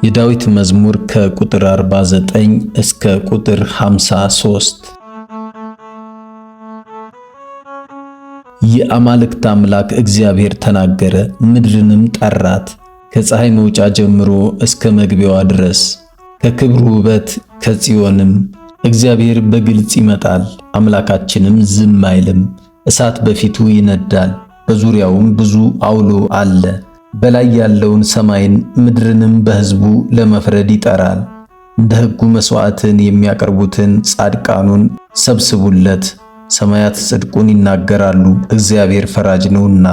የዳዊት መዝሙር ከቁጥር 49 እስከ ቁጥር 53። የአማልክት አምላክ እግዚአብሔር ተናገረ፣ ምድርንም ጠራት፣ ከፀሐይ መውጫ ጀምሮ እስከ መግቢያዋ ድረስ። ከክብሩ ውበት ከጽዮንም እግዚአብሔር በግልጽ ይመጣል፣ አምላካችንም ዝም አይልም። እሳት በፊቱ ይነዳል፣ በዙሪያውም ብዙ አውሎ አለ። በላይ ያለውን ሰማይን ምድርንም በሕዝቡ ለመፍረድ ይጠራል። እንደ ሕጉ መሥዋዕትን የሚያቀርቡትን ጻድቃኑን ሰብስቡለት። ሰማያት ጽድቁን ይናገራሉ፣ እግዚአብሔር ፈራጅ ነውና።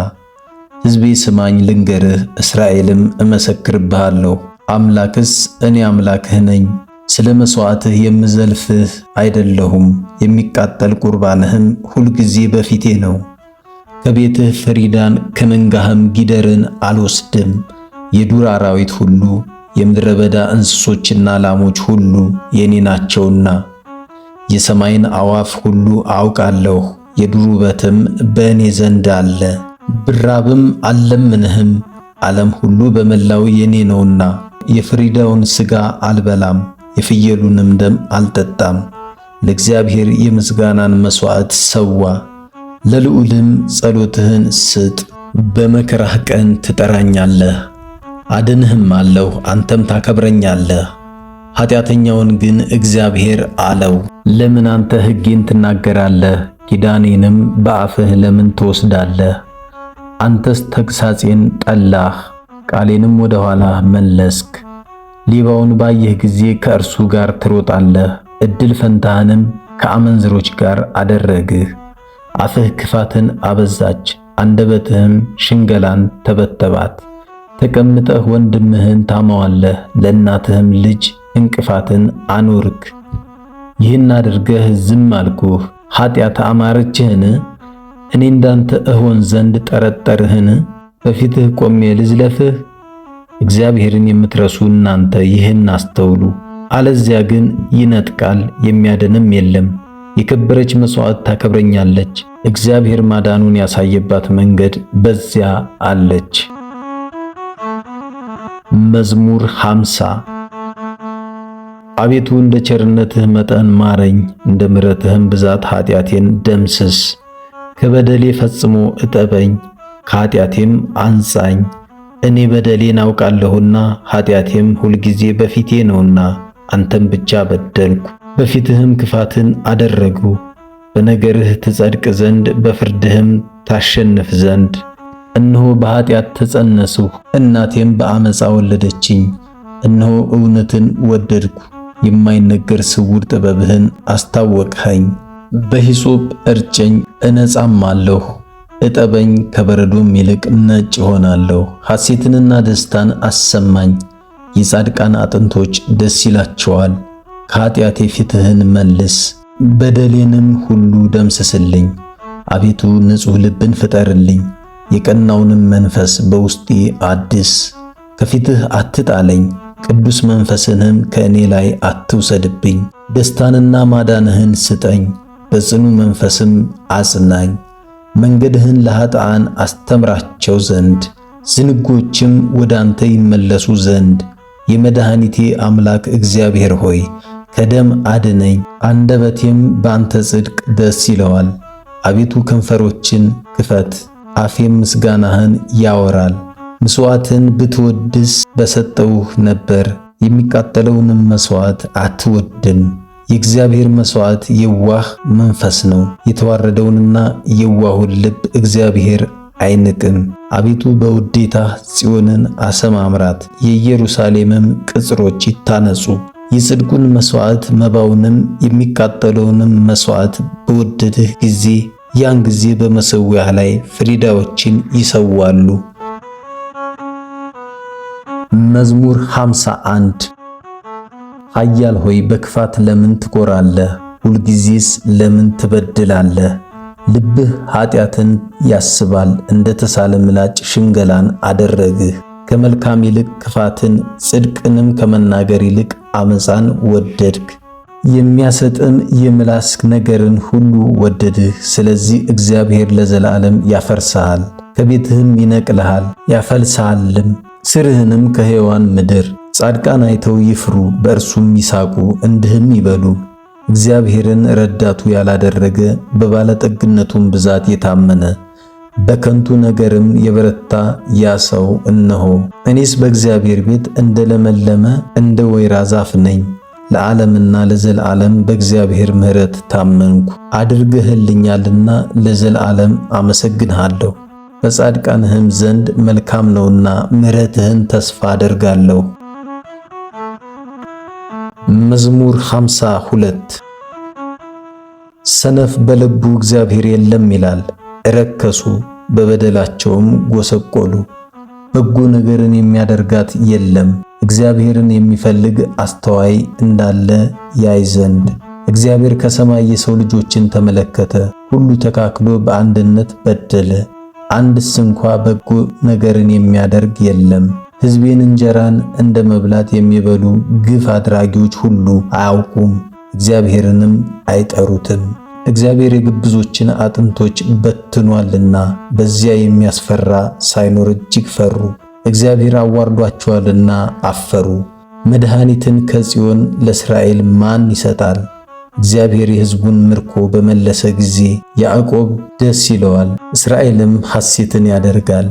ሕዝቤ ስማኝ ልንገርህ፣ እስራኤልም እመሰክርብሃለሁ። አምላክስ እኔ አምላክህ ነኝ። ስለ መሥዋዕትህ የምዘልፍህ አይደለሁም፣ የሚቃጠል ቁርባንህም ሁልጊዜ በፊቴ ነው። ከቤትህ ፍሪዳን ከመንጋህም ጊደርን አልወስድም። የዱር አራዊት ሁሉ የምድረ በዳ እንስሶችና ላሞች ሁሉ የኔ ናቸውና። የሰማይን አዋፍ ሁሉ አውቃለሁ፣ የዱር ውበትም በእኔ ዘንድ አለ። ብራብም አልለምንህም፣ ዓለም ሁሉ በመላው የኔ ነውና። የፍሪዳውን ሥጋ አልበላም፣ የፍየሉንም ደም አልጠጣም። ለእግዚአብሔር የምስጋናን መሥዋዕት ሰዋ፣ ለልዑልም ጸሎትህን ስጥ። በመከራህ ቀን ትጠራኛለህ፣ አድንህም አለሁ፣ አንተም ታከብረኛለህ። ኃጢአተኛውን ግን እግዚአብሔር አለው፣ ለምን አንተ ሕጌን ትናገራለህ? ኪዳኔንም በአፍህ ለምን ትወስዳለህ? አንተስ ተግሣጼን ጠላህ፣ ቃሌንም ወደ ኋላህ መለስክ። ሌባውን ባየህ ጊዜ ከእርሱ ጋር ትሮጣለህ፣ ዕድል ፈንታህንም ከአመንዝሮች ጋር አደረግህ። አፍህ ክፋትን አበዛች፣ አንደበትህም ሽንገላን ተበተባት። ተቀምጠህ ወንድምህን ታማዋለህ፣ ለእናትህም ልጅ እንቅፋትን አኖርክ። ይህን አድርገህ ዝም አልኩህ። ኃጢአት አማረችህን? እኔ እንዳንተ እሆን ዘንድ ጠረጠርህን? በፊትህ ቆሜ ልዝለፍህ? እግዚአብሔርን የምትረሱ እናንተ ይህን አስተውሉ። አለዚያ ግን ይነጥቃል፣ የሚያድንም የለም። የከበረች መሥዋዕት ታከብረኛለች፣ እግዚአብሔር ማዳኑን ያሳየባት መንገድ በዚያ አለች። መዝሙር 50። አቤቱ እንደ ቸርነትህ መጠን ማረኝ፣ እንደ ምሕረትህም ብዛት ኃጢአቴን ደምስስ። ከበደሌ ፈጽሞ እጠበኝ፣ ከኃጢአቴም አንጻኝ። እኔ በደሌን አውቃለሁና ኃጢአቴም ሁልጊዜ በፊቴ ነውና። አንተም ብቻ በደልኩ፣ በፊትህም ክፋትን አደረግሁ። በነገርህ ትጸድቅ ዘንድ በፍርድህም ታሸንፍ ዘንድ። እነሆ በኃጢአት ተጸነስሁ፣ እናቴም በአመፃ ወለደችኝ። እነሆ እውነትን ወደድኩ፣ የማይነገር ስውር ጥበብህን አስታወቅኸኝ። በሂሶጵ እርጨኝ እነጻማለሁ፣ እጠበኝ ከበረዶም ይልቅ ነጭ ሆናለሁ። ሐሴትንና ደስታን አሰማኝ፣ የጻድቃን አጥንቶች ደስ ይላቸዋል። ከኃጢአቴ ፊትህን መልስ፣ በደሌንም ሁሉ ደምስስልኝ። አቤቱ ንጹሕ ልብን ፍጠርልኝ፣ የቀናውንም መንፈስ በውስጤ አድስ። ከፊትህ አትጣለኝ፣ ቅዱስ መንፈስህንም ከእኔ ላይ አትውሰድብኝ። ደስታንና ማዳንህን ስጠኝ፣ በጽኑ መንፈስም አጽናኝ። መንገድህን ለኃጥአን አስተምራቸው ዘንድ ዝንጎችም ወደ አንተ ይመለሱ ዘንድ። የመድኃኒቴ አምላክ እግዚአብሔር ሆይ ከደም አድነኝ፣ አንደበቴም በአንተ ጽድቅ ደስ ይለዋል። አቤቱ ከንፈሮችን ክፈት፣ አፌም ምስጋናህን ያወራል። ምሥዋዕትን ብትወድስ በሰጠውህ ነበር፣ የሚቃጠለውንም መሥዋዕት አትወድም። የእግዚአብሔር መሥዋዕት የዋህ መንፈስ ነው፣ የተዋረደውንና የዋሁን ልብ እግዚአብሔር አይንቅም። አቤቱ በውዴታህ ጽዮንን አሰማምራት፣ የኢየሩሳሌምም ቅጽሮች ይታነጹ። የጽድቁን መሥዋዕት መባውንም የሚቃጠለውንም መሥዋዕት በወደድህ ጊዜ ያን ጊዜ በመሠዊያህ ላይ ፍሪዳዎችን ይሰዋሉ። መዝሙር 51። ኃያል ሆይ በክፋት ለምን ትኮራለህ? ሁልጊዜስ ለምን ትበድላለህ? ልብህ ኃጢአትን ያስባል፣ እንደ ተሳለ ምላጭ ሽንገላን አደረግህ። ከመልካም ይልቅ ክፋትን፣ ጽድቅንም ከመናገር ይልቅ አመፃን ወደድክ። የሚያሰጥም የምላስ ነገርን ሁሉ ወደድህ። ስለዚህ እግዚአብሔር ለዘላለም ያፈርስሃል፣ ከቤትህም ይነቅልሃል ያፈልስሃልም። ስርህንም ከሕያዋን ምድር ጻድቃን አይተው ይፍሩ፣ በእርሱም ይሳቁ፣ እንዲህም ይበሉ እግዚአብሔርን ረዳቱ ያላደረገ በባለጠግነቱም ብዛት የታመነ በከንቱ ነገርም የበረታ ያ ሰው እነሆ። እኔስ በእግዚአብሔር ቤት እንደ ለመለመ እንደ ወይራ ዛፍ ነኝ። ለዓለምና ለዘላለም በእግዚአብሔር ምሕረት ታመንኩ። አድርገህልኛልና ለዘላለም አመሰግንሃለሁ። በጻድቃንህም ዘንድ መልካም ነውና ምሕረትህን ተስፋ አደርጋለሁ። መዝሙር 52 ሰነፍ በልቡ እግዚአብሔር የለም ይላል። ረከሱ፣ በበደላቸውም ጎሰቆሉ። በጎ ነገርን የሚያደርጋት የለም። እግዚአብሔርን የሚፈልግ አስተዋይ እንዳለ ያይ ዘንድ። እግዚአብሔር ከሰማይ የሰው ልጆችን ተመለከተ፣ ሁሉ ተካክሎ በአንድነት በደለ። አንድስ እንኳ በጎ ነገርን የሚያደርግ የለም። ሕዝቤን እንጀራን እንደ መብላት የሚበሉ ግፍ አድራጊዎች ሁሉ አያውቁም፣ እግዚአብሔርንም አይጠሩትም። እግዚአብሔር የግብዞችን አጥንቶች በትኗልና በዚያ የሚያስፈራ ሳይኖር እጅግ ፈሩ። እግዚአብሔር አዋርዷቸዋልና አፈሩ። መድኃኒትን ከጽዮን ለእስራኤል ማን ይሰጣል? እግዚአብሔር የሕዝቡን ምርኮ በመለሰ ጊዜ ያዕቆብ ደስ ይለዋል፣ እስራኤልም ሐሴትን ያደርጋል።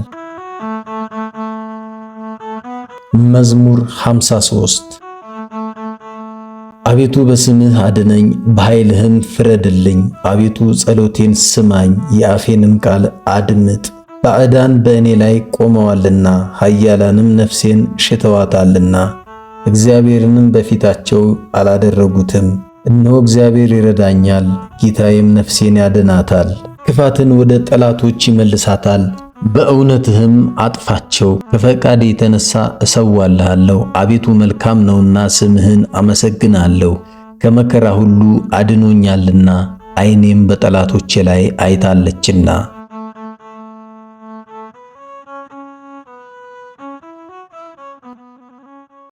መዝሙር 53 አቤቱ በስምህ አድነኝ፣ በኃይልህም ፍረድልኝ። አቤቱ ጸሎቴን ስማኝ፣ የአፌንም ቃል አድምጥ። ባዕዳን በእኔ ላይ ቆመዋልና ኃያላንም ነፍሴን ሽተዋታልና እግዚአብሔርንም በፊታቸው አላደረጉትም። እነሆ እግዚአብሔር ይረዳኛል፣ ጌታዬም ነፍሴን ያድናታል። ክፋትን ወደ ጠላቶች ይመልሳታል፣ በእውነትህም አጥፋቸው። ከፈቃዴ የተነሣ እሰዋልሃለሁ። አቤቱ መልካም ነውና ስምህን አመሰግናለሁ። ከመከራ ሁሉ አድኖኛልና ዓይኔም በጠላቶቼ ላይ አይታለችና።